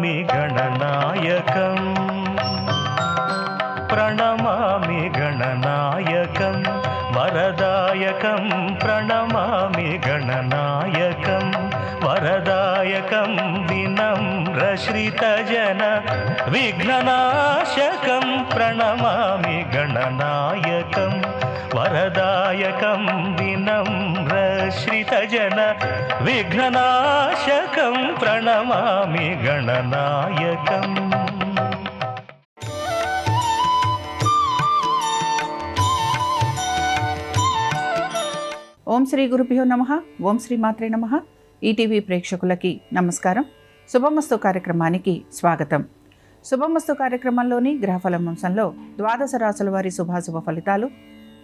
ప్రణమామి గణనాయకం ప్రణమామి గణనాయకం వరదాయకం ప్రణమామి గణనాయకం వరదాయకం వినమ్రశ్రితజన విఘ్ననాశకం ప్రణమామి గణనాయకం వరదాయకం వినమ్రశ్రితజన విఘ్ననాశకం ప్రణమామి గణనాయకం. ఓం శ్రీ గురుభ్యో నమః. ఓం శ్రీ మాత్రే నమః. ఈటీవీ ప్రేక్షకులకి నమస్కారం. శుభమస్తు కార్యక్రమానికి స్వాగతం. శుభమస్తు కార్యక్రమంలోని గ్రహఫలం అంశంలో ద్వాదశ రాశుల వారి శుభాశుభ ఫలితాలు,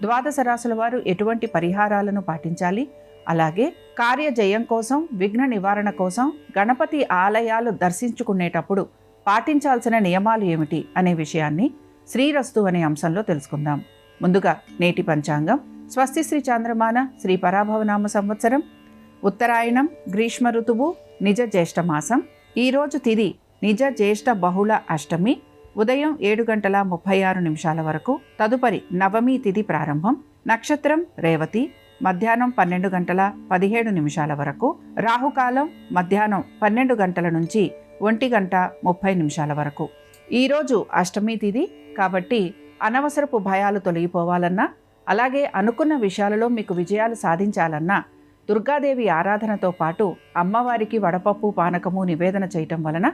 ద్వాదశ రాశుల వారు ఎటువంటి పరిహారాలను పాటించాలి, అలాగే కార్యజయం కోసం, విఘ్న నివారణ కోసం గణపతి ఆలయాలు దర్శించుకునేటప్పుడు పాటించాల్సిన నియమాలు ఏమిటి అనే విషయాన్ని శ్రీరస్తు అనే అంశంలో తెలుసుకుందాం. ముందుగా నేటి పంచాంగం. స్వస్తి శ్రీ చాంద్రమాన శ్రీ పరాభవనామ సంవత్సరం, ఉత్తరాయణం, గ్రీష్మ ఋతువు, నిజ జ్యేష్ఠమాసం. ఈరోజు తిథి నిజ జ్యేష్ఠ బహుళ అష్టమి, ఉదయం 7:36 వరకు. తదుపరి నవమి తిథి ప్రారంభం. నక్షత్రం రేవతి, మధ్యాహ్నం 12:17 వరకు. రాహుకాలం మధ్యాహ్నం 12 గంటల నుంచి 1:30 వరకు. ఈరోజు అష్టమి తిథి కాబట్టి అనవసరపు భయాలు తొలగిపోవాలన్నా, అలాగే అనుకున్న విషయాలలో మీకు విజయాలు సాధించాలన్నా దుర్గాదేవి ఆరాధనతో పాటు అమ్మవారికి వడపప్పు పానకము నివేదన చేయటం వలన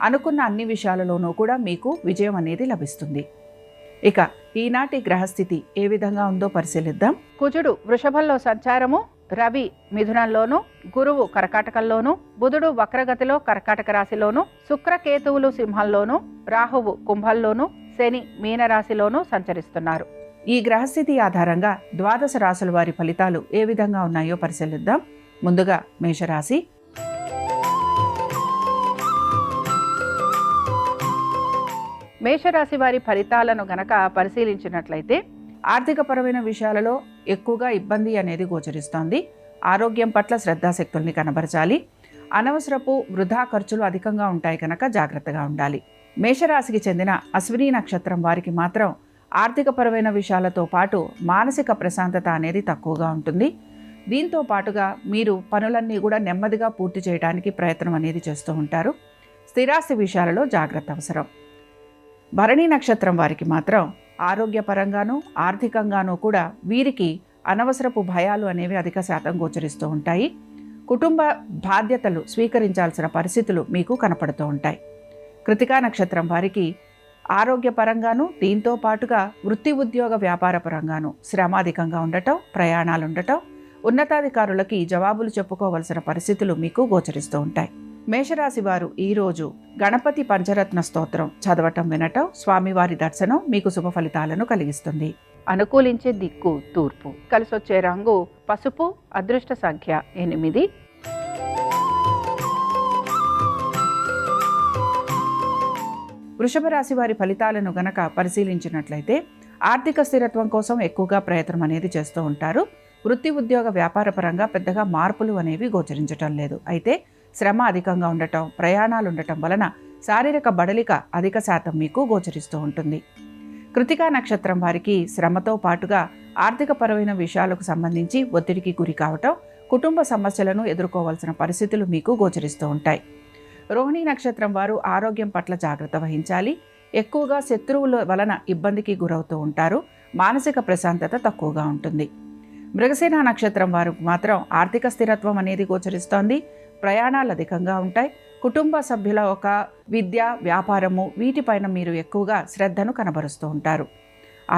అనుకున్న అన్ని విషయాలలోనూ కూడా మీకు విజయం అనేది లభిస్తుంది. ఇక ఈనాటి గ్రహస్థితి ఏ విధంగా ఉందో పరిశీలిద్దాం. కుజుడు వృషభంలో సంచారము, రవి మిథునంలోను, గురువు కర్కాటకంలోను, బుధుడు వక్రగతిలో కర్కాటక రాశిలోను, శుక్రకేతువులు సింహంలోను, రాహువు కుంభంలోను, శని మీనరాశిలోను సంచరిస్తున్నారు. ఈ గ్రహస్థితి ఆధారంగా ద్వాదశ రాశుల వారి ఫలితాలు ఏ విధంగా ఉన్నాయో పరిశీలిద్దాం. ముందుగా మేషరాశి. మేషరాశి వారి ఫలితాలను గనక పరిశీలించినట్లయితే ఆర్థికపరమైన విషయాలలో ఎక్కువగా ఇబ్బంది అనేది గోచరిస్తోంది. ఆరోగ్యం పట్ల శ్రద్ధాశక్తుల్ని కనబరచాలి. అనవసరపు వృధా ఖర్చులు అధికంగా ఉంటాయి కనుక జాగ్రత్తగా ఉండాలి. మేషరాశికి చెందిన అశ్విని నక్షత్రం వారికి మాత్రం ఆర్థికపరమైన విషయాలతో పాటు మానసిక ప్రశాంతత అనేది తక్కువగా ఉంటుంది. దీంతో పాటుగా మీరు పనులన్నీ కూడా నెమ్మదిగా పూర్తి చేయడానికి ప్రయత్నం అనేది చేస్తూ ఉంటారు. స్థిరాస్తి విషయాలలో జాగ్రత్త అవసరం. భరణి నక్షత్రం వారికి మాత్రం ఆరోగ్యపరంగాను ఆర్థికంగానూ కూడా వీరికి అనవసరపు భయాలు అనేవి అధిక శాతం గోచరిస్తూ ఉంటాయి. కుటుంబ బాధ్యతలు స్వీకరించాల్సిన పరిస్థితులు మీకు కనపడుతూ ఉంటాయి. కృతికా నక్షత్రం వారికి ఆరోగ్యపరంగాను దీంతో పాటుగా వృత్తి ఉద్యోగ వ్యాపార పరంగాను శ్రమ అధికంగా ఉండటం, ప్రయాణాలు ఉండటం, ఉన్నతాధికారులకి జవాబులు చెప్పుకోవలసిన పరిస్థితులు మీకు గోచరిస్తూ ఉంటాయి. మేషరాశి వారు ఈరోజు గణపతి పంచరత్న స్తోత్రం చదవటం, వినటం, స్వామివారి దర్శనం మీకు శుభ ఫలితాలను కలిగిస్తుంది. అనుకూలించే దిక్కు తూర్పు. కలిసొచ్చే రంగు పసుపు. అదృష్ట సంఖ్య 8. వృషభ రాశి వారి ఫలితాలను గనక పరిశీలించినట్లయితే ఆర్థిక స్థిరత్వం కోసం ఎక్కువగా ప్రయత్నం అనేది చేస్తూ ఉంటారు. వృత్తి ఉద్యోగ వ్యాపార పరంగా పెద్దగా మార్పులు అనేవి గోచరించటం లేదు. అయితే శ్రమ అధికంగా ఉండటం, ప్రయాణాలు ఉండటం వలన శారీరక బడలిక అధిక శాతం మీకు గోచరిస్తూ ఉంటుంది. కృతికా నక్షత్రం వారికి శ్రమతో పాటుగా ఆర్థికపరమైన విషయాలకు సంబంధించి ఒత్తిడికి గురి కావటం, కుటుంబ సమస్యలను ఎదుర్కోవాల్సిన పరిస్థితులు మీకు గోచరిస్తూ ఉంటాయి. రోహిణీ నక్షత్రం వారు ఆరోగ్యం పట్ల జాగ్రత్త వహించాలి. ఎక్కువగా శత్రువుల వలన ఇబ్బందికి గురవుతూ ఉంటారు. మానసిక ప్రశాంతత తక్కువగా ఉంటుంది. మృగశిర నక్షత్రం వారు మాత్రం ఆర్థిక స్థిరత్వం అనేది గోచరిస్తోంది. ప్రయాణాలు అధికంగా ఉంటాయి. కుటుంబ సభ్యుల ఒక విద్య, వ్యాపారము వీటిపైన మీరు ఎక్కువగా శ్రద్ధను కనబరుస్తూ ఉంటారు.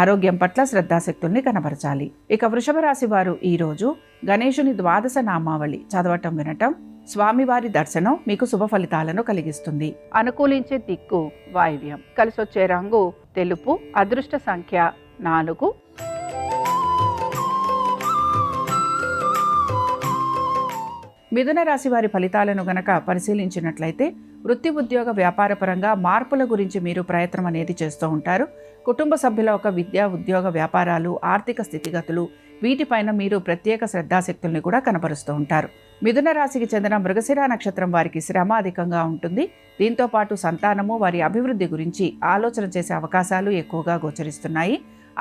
ఆరోగ్యం పట్ల శ్రద్ధాశక్తుల్ని కనబరచాలి. ఇక వృషభ రాశి వారు ఈరోజు గణేశుని ద్వాదశ నామావళి చదవటం, వినటం, స్వామివారి దర్శనం మీకు శుభ ఫలితాలను కలిగిస్తుంది. అనుకూలించే దిక్కు వాయువ్యం. కలిసొచ్చే రంగు తెలుపు. అదృష్ట సంఖ్య 4. మిథున రాశి వారి ఫలితాలను గనక పరిశీలించినట్లయితే వృత్తి ఉద్యోగ వ్యాపార పరంగా మార్పుల గురించి మీరు ప్రయత్నం అనేది చేస్తూ ఉంటారు. కుటుంబ సభ్యుల ఒక విద్య, ఉద్యోగ, వ్యాపారాలు, ఆర్థిక స్థితిగతులు వీటిపైన మీరు ప్రత్యేక శ్రద్ధాశక్తుల్ని కూడా కనబరుస్తూ ఉంటారు. మిథున రాశికి చెందిన మృగశిర నక్షత్రం వారికి శ్రమ అధికంగా ఉంటుంది. దీంతో పాటు సంతానము, వారి అభివృద్ధి గురించి ఆలోచన చేసే అవకాశాలు ఎక్కువగా గోచరిస్తున్నాయి.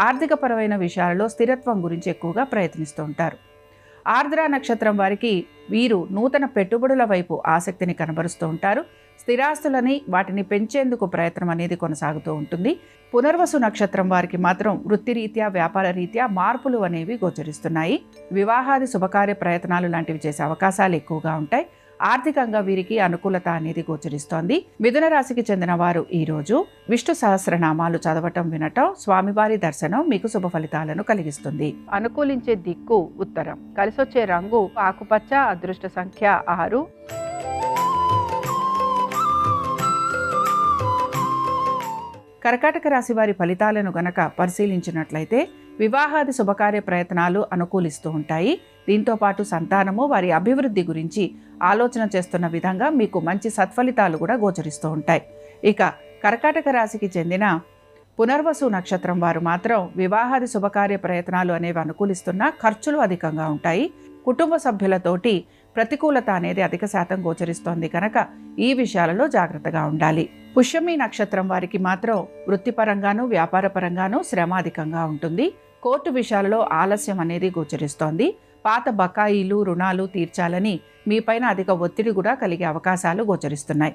ఆర్థికపరమైన విషయాలలో స్థిరత్వం గురించి ఎక్కువగా ప్రయత్నిస్తూ ఉంటారు. ఆర్ద్ర నక్షత్రం వారికి వీరు నూతన పెట్టుబడుల వైపు ఆసక్తిని కనబరుస్తూ ఉంటారు. స్థిరాస్తులని వాటిని పెంచేందుకు ప్రయత్నం అనేది కొనసాగుతూ ఉంటుంది. పునర్వసు నక్షత్రం వారికి మాత్రం వృత్తిరీత్యా, వ్యాపార రీత్యా మార్పులు అనేవి గోచరిస్తున్నాయి. వివాహాది శుభకార్య ప్రయత్నాలు లాంటివి చేసే అవకాశాలు ఎక్కువగా ఉంటాయి. ఆర్థికంగా వీరికి అనుకూలత అనేది గోచరిస్తోంది. మిథున రాశికి చెందిన వారు ఈరోజు విష్ణు సహస్రనామాలు చదవటం, వినటం, స్వామివారి దర్శనం మీకు శుభ ఫలితాలను కలిగిస్తుంది. అనుకూలించే దిక్కు ఉత్తరం. కలిసొచ్చే రంగు ఆకుపచ్చ. అదృష్ట సంఖ్య 6. కర్కాటక రాశి వారి ఫలితాలను గనక పరిశీలించినట్లయితే వివాహాది శుభకార్య ప్రయత్నాలు అనుకూలిస్తూ ఉంటాయి. దీంతో పాటు సంతానము, వారి అభివృద్ధి గురించి ఆలోచన చేస్తున్న విధంగా మీకు మంచి సత్ఫలితాలు కూడా గోచరిస్తూ ఉంటాయి. ఇక కర్కాటక రాశికి చెందిన పునర్వసు నక్షత్రం వారు మాత్రం వివాహాది శుభకార్య ప్రయత్నాలు అనేవి అనుకూలిస్తున్నా ఖర్చులు అధికంగా ఉంటాయి. కుటుంబ సభ్యులతోటి ప్రతికూలత అనేది అధిక శాతం గోచరిస్తోంది కనుక ఈ విషయాలలో జాగ్రత్తగా ఉండాలి. పుష్యమి నక్షత్రం వారికి మాత్రం వృత్తిపరంగాను, వ్యాపారపరంగాను శ్రమ అధికంగా ఉంటుంది. కోర్టు విషయాలలో ఆలస్యం అనేది గోచరిస్తోంది. పాత బకాయిలు, రుణాలు తీర్చాలని మీపైన అధిక ఒత్తిడి కూడా కలిగే అవకాశాలు గోచరిస్తున్నాయి.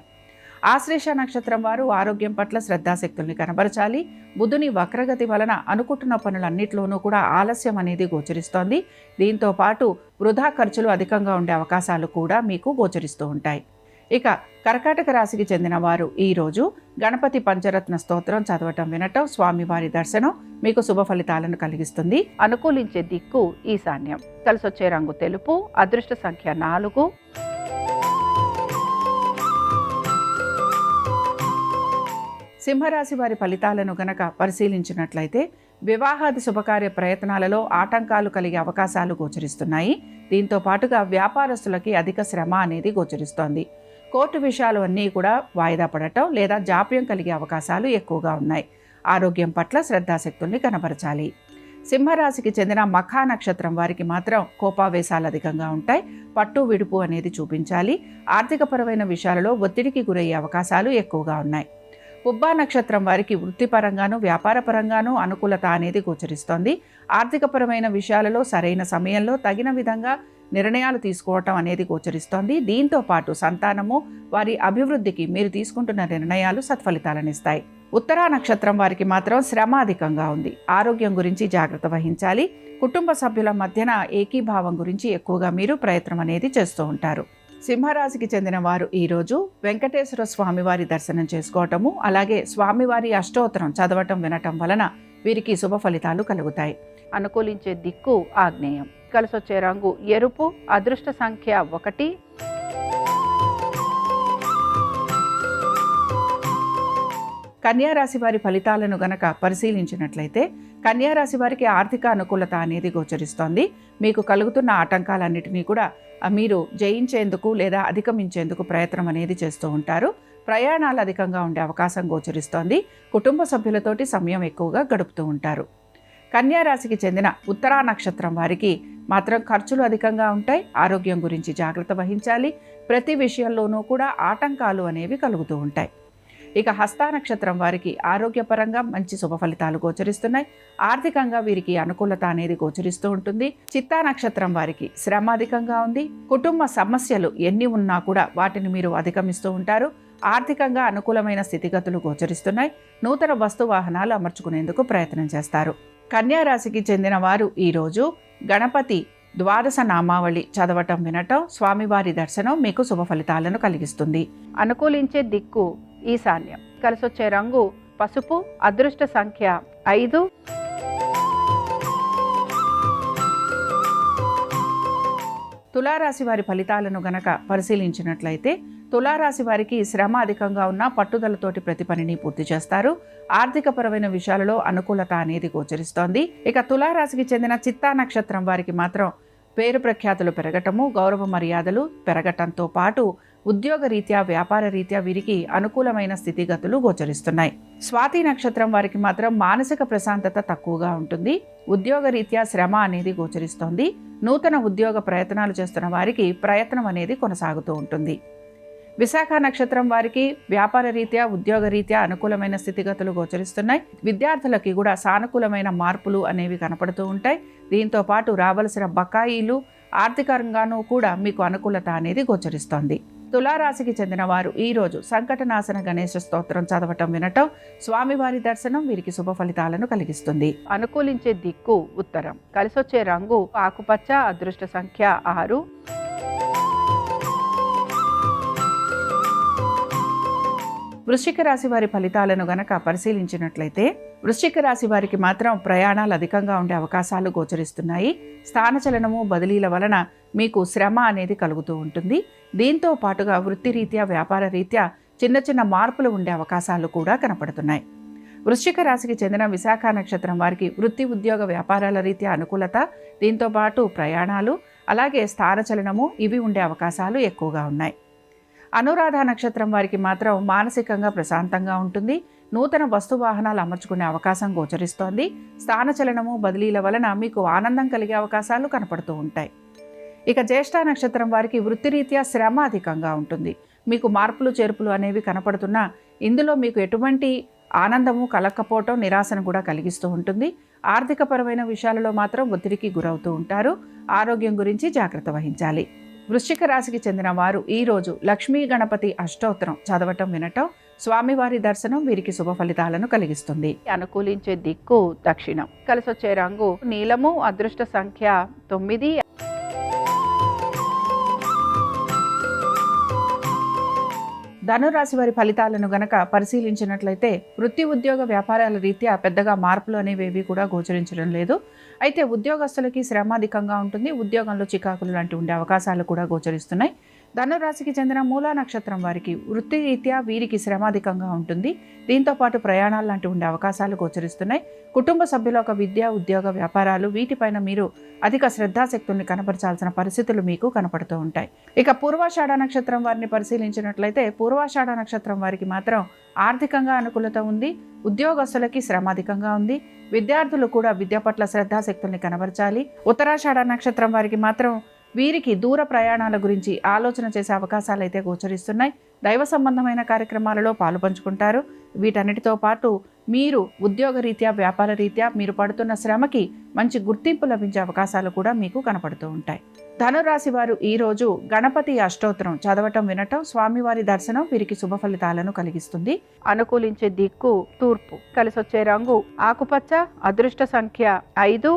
ఆశ్లేష నక్షత్రం వారు ఆరోగ్యం పట్ల శ్రద్ధాశక్తుల్ని కనబరచాలి. బుధుని వక్రగతి వలన అనుకుంటున్న పనులన్నింటిలోనూ కూడా ఆలస్యం అనేది గోచరిస్తోంది. దీంతో పాటు వృధా ఖర్చులు అధికంగా ఉండే అవకాశాలు కూడా మీకు గోచరిస్తూ ఉంటాయి. ఇక కర్కాటక రాశికి చెందిన వారు ఈరోజు గణపతి పంచరత్న స్తోత్రం చదవటం, వినటం, స్వామివారి దర్శనం మీకు శుభ ఫలితాలను కలిగిస్తుంది. అనుకూలించే దిక్కు ఈశాన్యం. కలిసొచ్చే రంగు తెలుపు. అదృష్ట సంఖ్య 4. సింహరాశి వారి ఫలితాలను గనక పరిశీలించినట్లయితే వివాహాది శుభకార్య ప్రయత్నాలలో ఆటంకాలు కలిగే అవకాశాలు గోచరిస్తున్నాయి. దీంతో పాటుగా వ్యాపారస్తులకి అధిక శ్రమ అనేది గోచరిస్తోంది. కోర్టు విషయాలు అన్నీ కూడా వాయిదా పడటం లేదా జాప్యం కలిగే అవకాశాలు ఎక్కువగా ఉన్నాయి. ఆరోగ్యం పట్ల శ్రద్ధాశక్తుల్ని కనబరచాలి. సింహరాశికి చెందిన మఖా నక్షత్రం వారికి మాత్రం కోపావేశాలు అధికంగా ఉంటాయి. పట్టు విడుపు అనేది చూపించాలి. ఆర్థికపరమైన విషయాలలో ఒత్తిడికి గురయ్యే అవకాశాలు ఎక్కువగా ఉన్నాయి. పుబ్బా నక్షత్రం వారికి వృత్తిపరంగాను, వ్యాపారపరంగాను అనుకూలత అనేది గోచరిస్తోంది. ఆర్థికపరమైన విషయాలలో సరైన సమయంలో తగిన విధంగా నిర్ణయాలు తీసుకోవటం అనేది గోచరిస్తోంది. దీంతో పాటు సంతానము, వారి అభివృద్ధికి మీరు తీసుకుంటున్న నిర్ణయాలు సత్ఫలితాలను ఇస్తాయి. ఉత్తరా నక్షత్రం వారికి మాత్రం శ్రమ అధికంగా ఉంది. ఆరోగ్యం గురించి జాగ్రత్త వహించాలి. కుటుంబ సభ్యుల మధ్యన ఏకీభావం గురించి ఎక్కువగా మీరు ప్రయత్నం అనేది చేస్తూ ఉంటారు. సింహరాశికి చెందిన వారు ఈరోజు వెంకటేశ్వర స్వామివారి దర్శనం చేసుకోవటము, అలాగే స్వామివారి అష్టోత్తరం చదవటం, వినటం వలన వీరికి శుభ ఫలితాలు కలుగుతాయి. అనుకూలించే దిక్కు ఆగ్నేయం. కలిసొచ్చే రంగు ఎరుపు. అదృష్ట సంఖ్య 1. కన్యారాశి వారి ఫలితాలను గనక పరిశీలించినట్లయితే కన్యారాశి వారికి ఆర్థిక అనుకూలత అనేది గోచరిస్తోంది. మీకు కలుగుతున్న ఆటంకాలన్నిటినీ కూడా మీరు జయించేందుకు లేదా అధిగమించేందుకు ప్రయత్నం అనేది చేస్తూ ఉంటారు. ప్రయాణాలు అధికంగా ఉండే అవకాశం గోచరిస్తోంది. కుటుంబ సభ్యులతోటి సమయం ఎక్కువగా గడుపుతూ ఉంటారు. కన్యారాశికి చెందిన ఉత్తరా నక్షత్రం వారికి మాత్రం ఖర్చులు అధికంగా ఉంటాయి. ఆరోగ్యం గురించి జాగ్రత్త వహించాలి. ప్రతి విషయంలోనూ కూడా ఆటంకాలు అనేవి కలుగుతూ ఉంటాయి. ఇక హస్త నక్షత్రం వారికి ఆరోగ్యపరంగా మంచి శుభ ఫలితాలు గోచరిస్తున్నాయి. ఆర్థికంగా వీరికి అనుకూలత అనేది గోచరిస్తూ ఉంటుంది. చిత్తా నక్షత్రం వారికి శ్రమ అధికంగా ఉంది. కుటుంబ సమస్యలు ఎన్ని ఉన్నా కూడా వాటిని మీరు అధిగమిస్తూ ఉంటారు. ఆర్థికంగా అనుకూలమైన స్థితిగతులు గోచరిస్తున్నాయి. నూతన వస్తు వాహనాలు అమర్చుకునేందుకు ప్రయత్నం చేస్తారు. కన్యా రాశికి చెందిన వారు ఈరోజు గణపతి ద్వాదశ నామావళి చదవటం, వినటం, స్వామివారి దర్శనం మీకు శుభ ఫలితాలను కలిగిస్తుంది. అనుకూలించే దిక్కు ఈశాన్యం. కలిసొచ్చే రంగు పసుపు. అదృష్ట సంఖ్య 5. తులారాశి వారి ఫలితాలను గనక పరిశీలించినట్లయితే తులారాశి వారికి శ్రమ అధికంగా ఉన్న పట్టుదలతోటి ప్రతి పనిని పూర్తి చేస్తారు. ఆర్థికపరమైన విషయాలలో అనుకూలత అనేది గోచరిస్తోంది. ఇక తులారాశికి చెందిన చిత్తా నక్షత్రం వారికి మాత్రం పేరు ప్రఖ్యాతులు పెరగటము, గౌరవ మర్యాదలు పెరగటంతో పాటు ఉద్యోగ రీత్యా వ్యాపార రీత్యా వీరికి అనుకూలమైన స్థితిగతులు గోచరిస్తున్నాయి. స్వాతి నక్షత్రం వారికి మాత్రం మానసిక ప్రశాంతత తక్కువగా ఉంటుంది. ఉద్యోగ రీత్యా శ్రమ అనేది గోచరిస్తోంది. నూతన ఉద్యోగ ప్రయత్నాలు చేస్తున్న వారికి ప్రయత్నం అనేది కొనసాగుతూ ఉంటుంది. విశాఖ నక్షత్రం వారికి వ్యాపార రీత్యా ఉద్యోగ రీత్యా అనుకూలమైన స్థితిగతులు గోచరిస్తున్నాయి. విద్యార్థులకి కూడా సానుకూలమైన మార్పులు అనేవి కనపడుతూ ఉంటాయి. దీంతో పాటు రావలసిన బకాయిలు ఆర్థికంగానూ కూడా మీకు అనుకూలత అనేది గోచరిస్తోంది. తులారాశికి చెందిన వారు ఈరోజు సంకటనాశన గణేశ స్తోత్రం చదవటం వినటం, స్వామివారి దర్శనం వీరికి శుభ ఫలితాలను కలిగిస్తుంది. అనుకూలించే దిక్కు ఉత్తరం, కలిసొచ్చే రంగు ఆకుపచ్చ, అదృష్ట సంఖ్య 6. వృశ్చిక రాశి వారి ఫలితాలను గనక పరిశీలించినట్లయితే వృశ్చిక రాశి వారికి మాత్రం ప్రయాణాలు అధికంగా ఉండే అవకాశాలు గోచరిస్తున్నాయి. స్థానచలనము బదిలీల వలన మీకు శ్రమ అనేది కలుగుతూ ఉంటుంది. దీంతో పాటుగా వృత్తిరీత్యా వ్యాపార రీత్యా చిన్న చిన్న మార్పులు ఉండే అవకాశాలు కూడా కనపడుతున్నాయి. వృశ్చిక రాశికి చెందిన విశాఖ నక్షత్రం వారికి వృత్తి ఉద్యోగ వ్యాపారాల రీత్యా అనుకూలత, దీంతో పాటు ప్రయాణాలు అలాగే స్థానచలనము ఇవి ఉండే అవకాశాలు ఎక్కువగా ఉన్నాయి. అనురాధ నక్షత్రం వారికి మాత్రం మానసికంగా ప్రశాంతంగా ఉంటుంది. నూతన వస్తు వాహనాలు అమర్చుకునే అవకాశం గోచరిస్తోంది. స్థానచలనము బదిలీల వలన మీకు ఆనందం కలిగే అవకాశాలు కనపడుతూ ఉంటాయి. ఇక జ్యేష్ఠ నక్షత్రం వారికి వృత్తిరీత్యా శ్రమ అధికంగా ఉంటుంది. మీకు మార్పులు చేర్పులు అనేవి కనపడుతున్నా ఇందులో మీకు ఎటువంటి ఆనందము కలక్కపోవటం నిరాశను కూడా కలిగిస్తూ ఉంటుంది. ఆర్థికపరమైన విషయాలలో మాత్రం ఒత్తిడికి గురవుతూ ఉంటారు. ఆరోగ్యం గురించి జాగ్రత్త వహించాలి. వృశ్చిక రాశికి చెందిన వారు ఈరోజు లక్ష్మీ గణపతి అష్టోత్తరం చదవటం వినటం, స్వామివారి దర్శనం వీరికి శుభ ఫలితాలను కలిగిస్తుంది. అనుకూలించే దిక్కు దక్షిణం, కలిసొచ్చే రంగు నీలము, అదృష్ట సంఖ్య 9. ధనురాశి వారి ఫలితాలను గనక పరిశీలించినట్లయితే వృత్తి ఉద్యోగ వ్యాపారాల రీత్యా పెద్దగా మార్పులు అనేవి కూడా గోచరించడం లేదు. అయితే ఉద్యోగస్తులకి శ్రమ అధికంగా ఉంటుంది. ఉద్యోగంలో చికాకులు లాంటి ఉండే అవకాశాలు కూడా గోచరిస్తున్నాయి. ధనురాశికి చెందిన మూలా నక్షత్రం వారికి వృత్తి రీత్యా వీరికి శ్రమ అధికంగా ఉంటుంది. దీంతో పాటు ప్రయాణాలు లాంటి ఉండే అవకాశాలు గోచరిస్తున్నాయి. కుటుంబ సభ్యుల ఒక విద్య ఉద్యోగ వ్యాపారాలు వీటిపైన మీరు అధిక శ్రద్ధాశక్తుల్ని కనపరచాల్సిన పరిస్థితులు మీకు కనపడుతూ ఉంటాయి. ఇక పూర్వాషాఢ నక్షత్రం వారిని పరిశీలించినట్లయితే పూర్వాషాఢ నక్షత్రం వారికి మాత్రం ఆర్థికంగా అనుకూలత ఉంది. ఉద్యోగస్తులకి శ్రమ అధికంగా ఉంది. విద్యార్థులు కూడా విద్య పట్ల శ్రద్ధాశక్తుల్ని కనబరచాలి. ఉత్తరాషాఢ నక్షత్రం వారికి మాత్రం వీరికి దూర ప్రయాణాల గురించి ఆలోచన చేసే అవకాశాలు అయితే గోచరిస్తున్నాయి. దైవ సంబంధమైన కార్యక్రమాలలో పాలు పంచుకుంటారు. వీటన్నిటితో పాటు మీరు ఉద్యోగ రీత్యా వ్యాపార రీత్యా మీరు పడుతున్న శ్రమకి మంచి గుర్తింపు లభించే అవకాశాలు కూడా మీకు కనపడుతూ ఉంటాయి. ధనురాశి వారు ఈరోజు గణపతి అష్టోత్తరం చదవటం వినటం, స్వామివారి దర్శనం వీరికి శుభ ఫలితాలను కలిగిస్తుంది. అనుకూలించే దిక్కు తూర్పు, కలిసొచ్చే రంగు ఆకుపచ్చ, అదృష్ట సంఖ్య 5.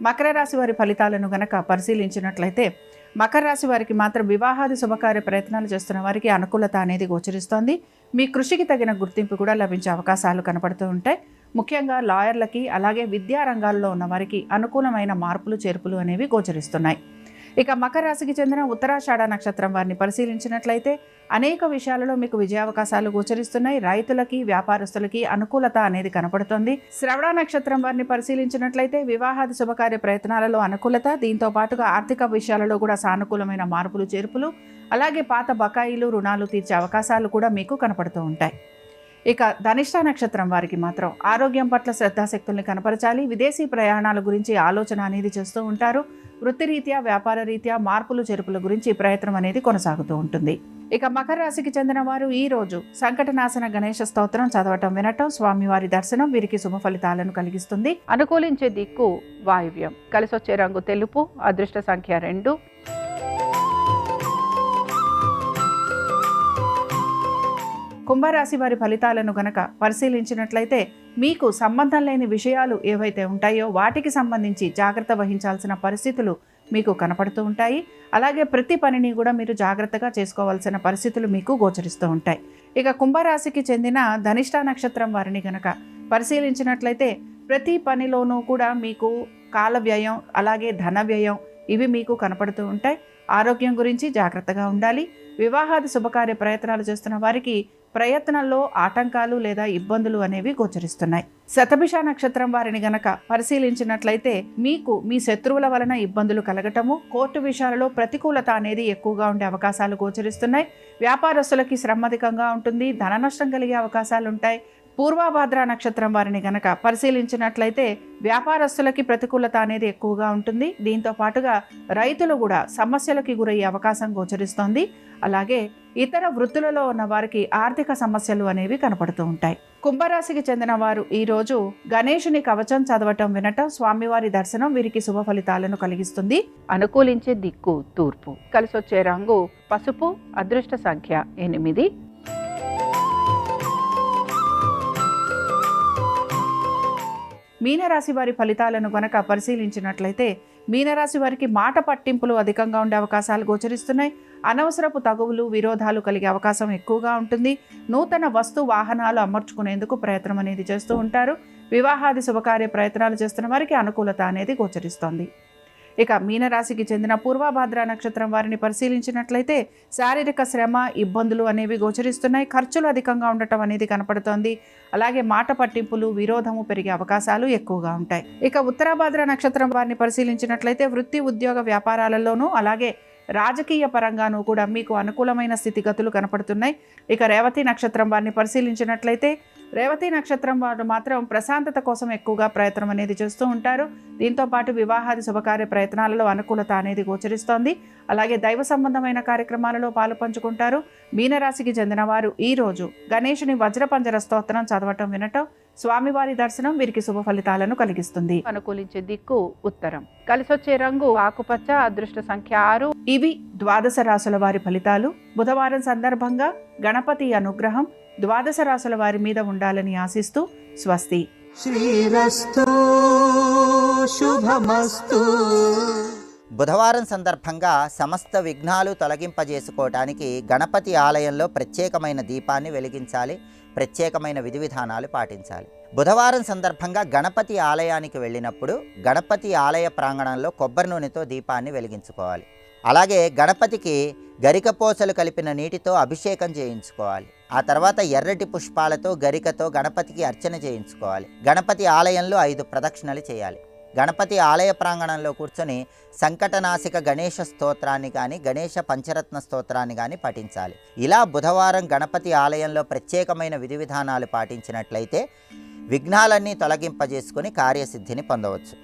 మకర రాశి వారి ఫలితాలను గనక పరిశీలించినట్లయితే మకర రాశి వారికి మాత్రం వివాహాది శుభకార్య ప్రయత్నాలు చేస్తున్న వారికి అనుకూలత అనేది గోచరిస్తోంది. మీ కృషికి తగిన గుర్తింపు కూడా లభించే అవకాశాలు కనపడుతూ ఉంటాయి. ముఖ్యంగా లాయర్లకి అలాగే విద్యా రంగాల్లో ఉన్న వారికి అనుకూలమైన మార్పులు చేర్పులు అనేవి గోచరిస్తున్నాయి. ఇక మకర రాశికి చెందిన ఉత్తరాషాఢ నక్షత్రం వారిని పరిశీలించినట్లయితే అనేక విషయాలలో మీకు విజయావకాశాలు గోచరిస్తున్నాయి. రైతులకి వ్యాపారస్తులకి అనుకూలత అనేది కనపడుతుంది. శ్రవణ నక్షత్రం వారిని పరిశీలించినట్లయితే వివాహాది శుభకార్య ప్రయత్నాలలో అనుకూలత, దీంతో పాటుగా ఆర్థిక విషయాలలో కూడా సానుకూలమైన మార్పులు చేర్పులు అలాగే పాత బకాయిలు రుణాలు తీర్చే అవకాశాలు కూడా మీకు కనపడుతూ ఉంటాయి. ఇక ధనిష్ట నక్షత్రం వారికి మాత్రం ఆరోగ్యం పట్ల శ్రద్ధాశక్తుల్ని కనపరచాలి. విదేశీ ప్రయాణాల గురించి ఆలోచన అనేది చేస్తూ ఉంటారు. వృత్తిరీత్యా వ్యాపార రీత్యా మార్పులు చేర్పుల గురించి ప్రయత్నం అనేది కొనసాగుతూ ఉంటుంది. ఇక మకర రాశికి చెందిన వారు ఈ రోజు సంకటనాశన గణేశ స్తోత్రం చదవటం వినటం, స్వామివారి దర్శనం వీరికి శుభ ఫలితాలను కలిగిస్తుంది. అనుకూలించే దిక్కు వాయువ్యం, కలిసొచ్చే రంగు తెలుపు, అదృష్ట సంఖ్య 2. కుంభరాశి వారి ఫలితాలను గనక పరిశీలించినట్లయితే మీకు సంబంధం లేని విషయాలు ఏవైతే ఉంటాయో వాటికి సంబంధించి జాగ్రత్త వహించాల్సిన పరిస్థితులు మీకు కనపడుతూ ఉంటాయి. అలాగే ప్రతి పనిని కూడా మీరు జాగ్రత్తగా చేసుకోవాల్సిన పరిస్థితులు మీకు గోచరిస్తూ ఉంటాయి. ఇక కుంభరాశికి చెందిన ధనిష్ట నక్షత్రం వారిని గనక పరిశీలించినట్లయితే ప్రతి పనిలోనూ కూడా మీకు కాల వ్యయం అలాగే ధన వ్యయం ఇవి మీకు కనపడుతూ ఉంటాయి. ఆరోగ్యం గురించి జాగ్రత్తగా ఉండాలి. వివాహాది శుభకార్య ప్రయత్నాలు చేస్తున్న వారికి ప్రయత్నంలో ఆటంకాలు లేదా ఇబ్బందులు అనేవి గోచరిస్తున్నాయి. శతభిష నక్షత్రం వారిని గనక పరిశీలించినట్లయితే మీకు మీ శత్రువుల వలన ఇబ్బందులు కలగటము, కోర్టు విషయాలలో ప్రతికూలత అనేది ఎక్కువగా ఉండే అవకాశాలు గోచరిస్తున్నాయి. వ్యాపారస్తులకి శ్రమ అధికంగా ఉంటుంది, ధన నష్టం కలిగే అవకాశాలు ఉంటాయి. పూర్వభాద్ర నక్షత్రం వారిని గనక పరిశీలించినట్లయితే వ్యాపారస్తులకి ప్రతికూలత అనేది ఎక్కువగా ఉంటుంది. దీంతో పాటుగా రైతులు కూడా సమస్యలకి గురయ్యే అవకాశం గోచరిస్తోంది. అలాగే ఇతర వృత్తులలో ఉన్న వారికి ఆర్థిక సమస్యలు అనేవి కనపడుతూ ఉంటాయి. కుంభరాశికి చెందిన వారు ఈరోజు గణేశుని కవచం చదవటం, వినటం, స్వామివారి దర్శనం వీరికి శుభ ఫలితాలను కలిగిస్తుంది. అనుకూలించే దిక్కు తూర్పు. కలిసొచ్చే రంగు పసుపు. అదృష్ట సంఖ్య 8. మీనరాశి వారి ఫలితాలను గనక పరిశీలించినట్లయితే మీనరాశి వారికి మాట పట్టింపులు అధికంగా ఉండే అవకాశాలు గోచరిస్తున్నాయి. అనవసరపు తగువులు, విరోధాలు కలిగే అవకాశం ఎక్కువగా ఉంటుంది. నూతన వస్తు వాహనాలు అమర్చుకునేందుకు ప్రయత్నం అనేది చేస్తూ ఉంటారు. వివాహాది శుభకార్య ప్రయత్నాలు చేస్తున్న వారికి అనుకూలత అనేది గోచరిస్తోంది. ఇక మీనరాశికి చెందిన పూర్వభాద్ర నక్షత్రం వారిని పరిశీలించినట్లయితే శారీరక శ్రమ, ఇబ్బందులు అనేవి గోచరిస్తున్నాయి. ఖర్చులు అధికంగా ఉండటం అనేది కనపడుతోంది. అలాగే మాట పట్టింపులు, విరోధము పెరిగే అవకాశాలు ఎక్కువగా ఉంటాయి. ఇక ఉత్తరాభాద్ర నక్షత్రం వారిని పరిశీలించినట్లయితే వృత్తి, ఉద్యోగ, వ్యాపారాలలోనూ అలాగే రాజకీయ పరంగానూ కూడా మీకు అనుకూలమైన స్థితిగతులు కనపడుతున్నాయి. ఇక రేవతి నక్షత్రం వారిని పరిశీలించినట్లయితే రేవతి నక్షత్రం వారు మాత్రం ప్రశాంతత కోసం ఎక్కువగా ప్రయత్నం అనేది చేస్తూ ఉంటారు. దీంతో పాటు వివాహాది శుభకార్య ప్రయత్నాలలో అనుకూలత అనేది గోచరిస్తోంది. అలాగే దైవ సంబంధమైన కార్యక్రమాలలో పాలు పంచుకుంటారు. మీనరాశికి చెందిన వారు ఈరోజు గణేశుని వజ్రపంజర స్తోత్రం చదవటం, వినటం, స్వామివారి దర్శనం వీరికి శుభ ఫలితాలను కలిగిస్తుంది. అనుకూలించే దిక్కు ఉత్తరం. కలిసొచ్చే రంగు ఆకుపచ్చ. అదృష్ట సంఖ్య 6. ఇవి ద్వాదశ రాశుల వారి ఫలితాలు. బుధవారం సందర్భంగా గణపతి అనుగ్రహం ద్వాదశ రాశుల వారి మీద ఉండాలని ఆశిస్తూ స్వస్తి. శ్రీరస్తు శుభమస్తు. బుధవారం సందర్భంగా సమస్త విఘ్నాలు తొలగింపజేసుకోవటానికి గణపతి ఆలయంలో ప్రత్యేకమైన దీపాన్ని వెలిగించాలి. ప్రత్యేకమైన విధి విధానాలు పాటించాలి. బుధవారం సందర్భంగా గణపతి ఆలయానికి వెళ్ళినప్పుడు గణపతి ఆలయ ప్రాంగణంలో కొబ్బరి నూనెతో దీపాన్ని వెలిగించుకోవాలి. అలాగే గణపతికి గరికపోసలు కలిపిన నీటితో అభిషేకం చేయించుకోవాలి. ఆ తర్వాత ఎర్రటి పుష్పాలతో గరికతో గణపతికి అర్చన చేయించుకోవాలి. గణపతి ఆలయంలో 5 ప్రదక్షిణలు చేయాలి. గణపతి ఆలయ ప్రాంగణంలో కూర్చొని సంకటనాశిక గణేష స్తోత్రాన్ని కానీ గణేష పంచరత్న స్తోత్రాన్ని కానీ పఠించాలి. ఇలా బుధవారం గణపతి ఆలయంలో ప్రత్యేకమైన విధి విధానాలు పాటించినట్లయితే విఘ్నాలన్నీ తొలగింపజేసుకొని కార్యసిద్ధిని పొందవచ్చు.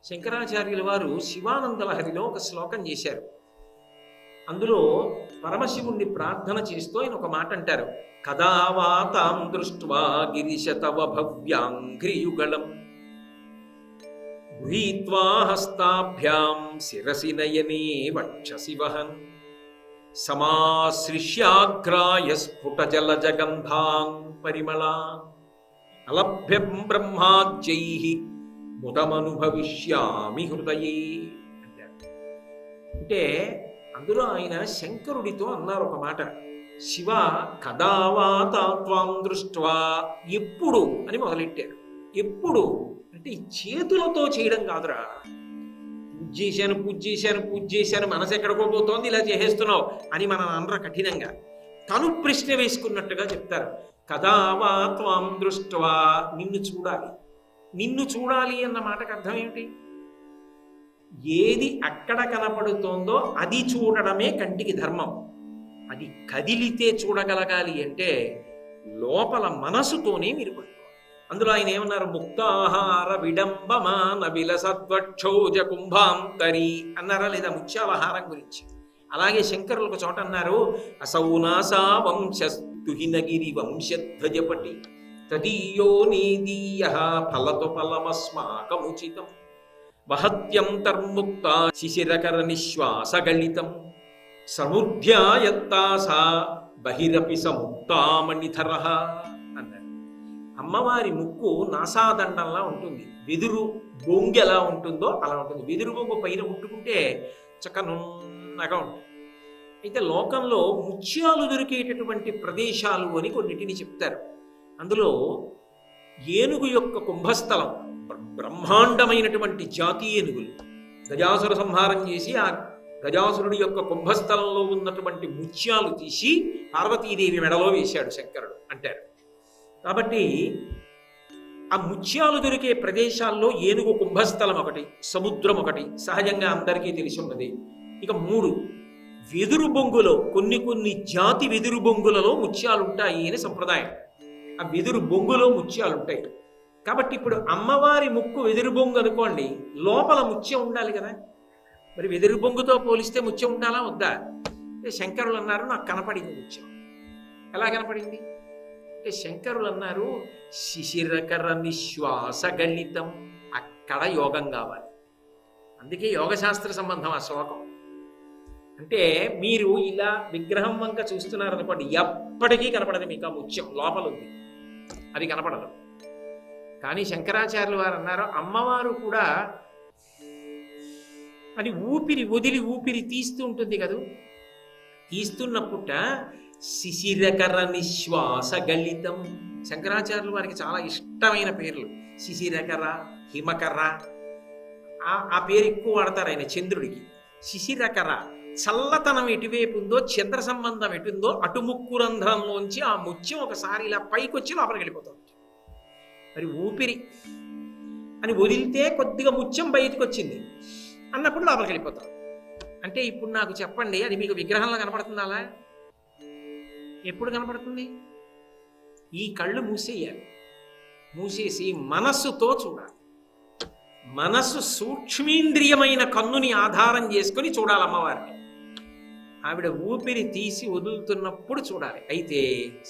శంకరాచార్యుల వారు శివానంద లహరిలో ఒక శ్లోకం చేశారు. అందులో పరమశివుణ్ణి ప్రార్థన చేస్తూ ఆయన ఒక మాట అంటారు. కదా వాతాం దృష్ట్వా గిరిశతవ భవ్యాంఘ్రియుగళం గృహీత్వా హస్తాభ్యాం శిరసి నయనే వక్షసి వహన్ సమాశ్రిష్యాగ్రాయ స్ఫుట జలజగంధాం పరిమళా అలభ్యం బ్రహ్మాజ్యైః ముదమనుభవిష్యామి హృదయే అంటారు. అంటే అందులో ఆయన శంకరుడితో అన్నారు ఒక మాట. శివ కదా వాతా త్వాం దృష్ట్వా, ఎప్పుడు అని మొదలెట్టారు. ఎప్పుడు అంటే ఈ చేతులతో చేయడం కాదురా. పూజ చేశాను మనసు ఎక్కడికో పోతోంది, ఇలా చేసేస్తున్నావు అని మన అనర కఠినంగా. తను ప్రశ్న వేసుకున్నట్టుగా చెప్తారు. కదా వా త్వాం దృష్ట్వా, నిన్ను చూడాలి. నిన్ను చూడాలి అన్న మాటకు అర్థం ఏమిటి? ఏది అక్కడ కనపడుతోందో అది చూడడమే కంటికి ధర్మం. అది కదిలితే చూడగలగాలి అంటే లోపల మనసుతోనే మీరు పట్టుకోవాలి. అందులో ఆయన ఏమన్నారు? ముక్తాహార విడంబమాన విలసద్వక్షోజ కుంభాంతరి అన్నారా లేదా? ముత్యాలహారం గురించి. అలాగే శంకరులు ఒక చోట అన్నారు, అసౌనాసా వంశస్తుహినగిరి వంశధ్వజపటి తదీయో నీదీయ ఫలతో ఫలమస్మాకముచితం వహత్యం తర్ముక్త శిశిరకర నిశ్వాసగళితం సముధ్యాయత్తాసా బహిరపి సముక్తామణిధర అన్నారు. అమ్మవారి ముక్కు నాసాదండంలా ఉంటుంది, వెదురు బొంగు ఎలా ఉంటుందో అలా ఉంటుంది. వెదురు బొంగు పైన ముట్టుకుంటే చక్క నున్నగా ఉంటుంది. అయితే లోకంలో ముత్యాలు దొరికేటటువంటి ప్రదేశాలు అని కొన్నిటిని చెప్తారు. అందులో ఏనుగు యొక్క కుంభస్థలం, బ్రహ్మాండమైనటువంటి జాతి ఏనుగులు, గజాసుర సంహారం చేసి ఆ గజాసురుడి యొక్క కుంభస్థలంలో ఉన్నటువంటి ముత్యాలు తీసి పార్వతీదేవి మెడలో వేశాడు శంకరుడు అంటారు. కాబట్టి ఆ ముత్యాలు దొరికే ప్రదేశాల్లో ఏనుగు కుంభస్థలం ఒకటి, సముద్రం ఒకటి సహజంగా అందరికీ తెలిసి ఉన్నది. ఇక 3 వెదురు బొంగులో కొన్ని జాతి వెదురు బొంగులలో ముత్యాలు ఉంటాయి అని సంప్రదాయం. ఆ వెదురు బొంగులో ముత్యాలు ఉంటాయి. కాబట్టి ఇప్పుడు అమ్మవారి ముక్కు వెదురు బొంగు అనుకోండి, లోపల ముత్యం ఉండాలి కదా. మరి వెదురు బొంగుతో పోలిస్తే ముత్యం ఉండాలా వద్దా? అంటే శంకరులు అన్నారు నాకు కనపడింది ముత్యం. ఎలా కనపడింది అంటే శంకరులు అన్నారు శిశిరకర నిశ్వాస గళితం, అక్కడ యోగం కావాలి. అందుకే యోగశాస్త్ర సంబంధం ఆ శ్లోకం. అంటే మీరు ఇలా విగ్రహం వంక చూస్తున్నారనుకోండి, ఎప్పటికీ కనపడదు మీకు ఆ ముత్యం, లోపల ఉంది, అది కనపడదు. కానీ శంకరాచార్యులు వారు అన్నారు అమ్మవారు కూడా అది ఊపిరి వదిలి ఊపిరి తీస్తూ ఉంటుంది కదా, తీస్తున్నప్పుట శిశిరకర నిశ్వాస గళితం. శంకరాచార్యులు వారికి చాలా ఇష్టమైన పేర్లు శిశిరకర, హిమకర. ఆ పేరు ఎక్కువ వాడతారు ఆయన చంద్రుడికి. శిశిరకర చల్లతనం ఎటువైపు ఉందో, చంద్ర సంబంధం ఎటుందో అటు ముక్కు రంధ్రంలోంచి ఆ ముత్యం ఒకసారి ఇలా పైకి వచ్చి లోపలికి వెళ్ళిపోతుంది. మరి ఊపిరి అని వదిలితే కొద్దిగా ముత్యం బయటకు వచ్చింది అన్నప్పుడు లోపలికి వెళ్ళిపోతాం. అంటే ఇప్పుడు నాకు చెప్పండి, అది మీకు విగ్రహంలో కనపడుతుంది? అలా ఎప్పుడు కనపడుతుంది? ఈ కళ్ళు మూసేయాలి, మూసేసి మనస్సుతో చూడాలి. మనస్సు సూక్ష్మేంద్రియమైన కన్నుని ఆధారం చేసుకొని చూడాలి అమ్మవారిని. ఆవిడ ఊపిరి తీసి వదులుతున్నప్పుడు చూడాలి. అయితే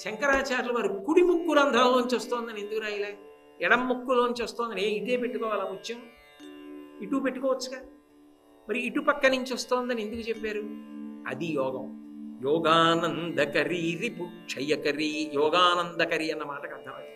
శంకరాచార్యులు వారు కుడి ముక్కు రంధ్రంలోంచి వస్తోందని ఎందుకు రాయలే? ఎడం ముక్కులోంచి వస్తోందని ఇటే పెట్టుకోవాలా ముత్యం? ఇటు పెట్టుకోవచ్చుగా. మరి ఇటు పక్క నుంచి వస్తోందని ఎందుకు చెప్పారు? అది యోగం. యోగానందకరీ రిపుక్షయకరీ, యోగానందకరి అన్న మాటకు అర్థం.